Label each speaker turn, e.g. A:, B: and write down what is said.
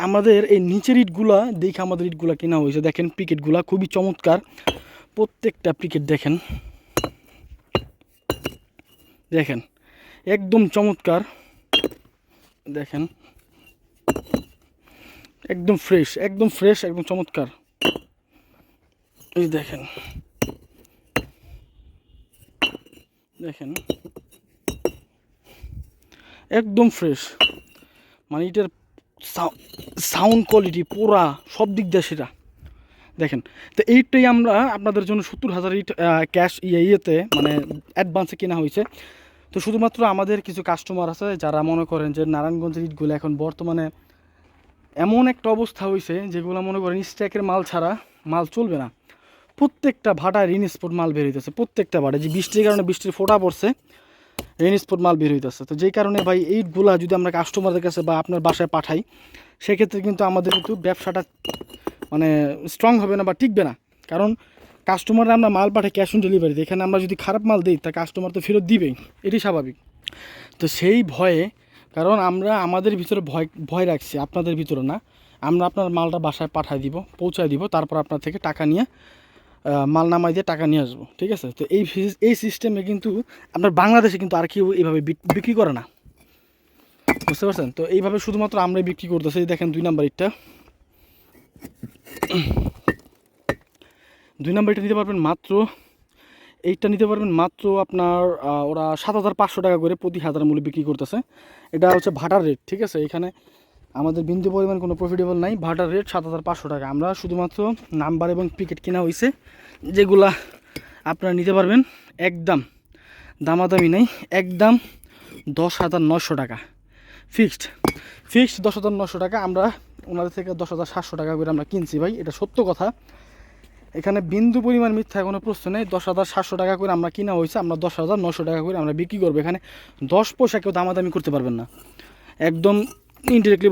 A: আমাদের এই নিচের ইটগুলা দেখে আমাদের ইটগুলা কেনা হয়েছে। দেখেন পিকেটগুলা খুবই চমৎকার, প্রত্যেকটা পিকেট দেখেন, দেখেন একদম চমৎকার, দেখেন একদম ফ্রেশ, একদম ফ্রেশ, একদম চমৎকার। এই দেখেন, দেখেন একদম ফ্রেশ, মানে এটার সাউন্ড কোয়ালিটি পুরা সব দিক দিয়ে সেটা দেখেন। তো এইটাই আমরা আপনাদের জন্য 70,000 ইট ক্যাশ ইয়েতে মানে অ্যাডভান্সে কেনা হয়েছে। তো শুধুমাত্র আমাদের কিছু কাস্টমার আছে যারা মনে করেন যে নারায়ণগঞ্জের ইটগুলো এখন বর্তমানে এমন একটা অবস্থা হয়েছে যেগুলো মনে করেন স্ট্যাকের মাল ছাড়া মাল চলবে না। প্রত্যেকটা ভাটায় রেনস্পোর্ট মাল বের হইতেছে, প্রত্যেকটা ভাটায় যে বৃষ্টির কারণে বৃষ্টির ফোঁটা পড়ছে, রেনস্পোর্ট মাল বের হইতেছে। তো যেই কারণে ভাই এইগুলা যদি আমরা কাস্টমারদের কাছে বা আপনার বাসায় পাঠাই, সেক্ষেত্রে কিন্তু আমাদের কিন্তু ব্যবসাটা মানে স্ট্রং হবে না বা টিকবে না। কারণ কাস্টমাররা আমরা মাল পাঠাই ক্যাশ অন ডেলিভারি, এখানে আমরা যদি খারাপ মাল দিই তা কাস্টমার তো ফেরত দিবেই, এটি স্বাভাবিক। তো সেই ভয়ে, কারণ আমরা আমাদের ভিতরে ভয় ভয় রাখছি, আপনাদের ভিতরে না। আমরা আপনার মালটা বাসায় পাঠাই দিব, পৌঁছায় দিব, তারপর আপনার থেকে টাকা নিয়ে মাল নামাই দিয়ে টাকা নিয়ে আসবো, ঠিক আছে? তো এই সিস্টেমে কিন্তু আপনার বাংলাদেশে কিন্তু আর কেউ এইভাবে বিক্রি করে না, বুঝতে পারছেন? তো এইভাবে শুধুমাত্র আমরাই বিক্রি করতেছি। দেখেন 2 নাম্বার ইটটা, 2 নাম্বার ইটটা নিতে পারবেন মাত্র, এইটা নিতে পারবেন মাত্র আপনার ওরা 7,500 টাকা করে প্রতি হাজার মূল্যে বিক্রি করতেছে। এটা হচ্ছে ভাটার রেট, ঠিক আছে? এখানে আমাদের বিন্দু পরিমাণ কোনো প্রফিটেবল নাই, ভাটার রেট 7,500 টাকা। আমরা শুধুমাত্র নাম্বার এবং পিকেট কেনা হয়েছে, যেগুলা আপনারা নিতে পারবেন একদম দামাদামি নেই, একদম 10,900 টাকা ফিক্সড, 10,900 টাকা। আমরা ওনাদের থেকে 10,700 টাকা করে আমরা কিনছি ভাই, এটা সত্য কথা, এখানে বিন্দু পরিমাণ মিথ্যা কোনো প্রশ্ন নেই। 10,700 টাকা করে আমরা কিনা হয়েছে, আমরা 10,900 টাকা করে আমরা বিক্রি করবো। এখানে 10 পয়সা কেউ দামাদামি করতে পারবেন না, একদম ইনডিরেক্টলি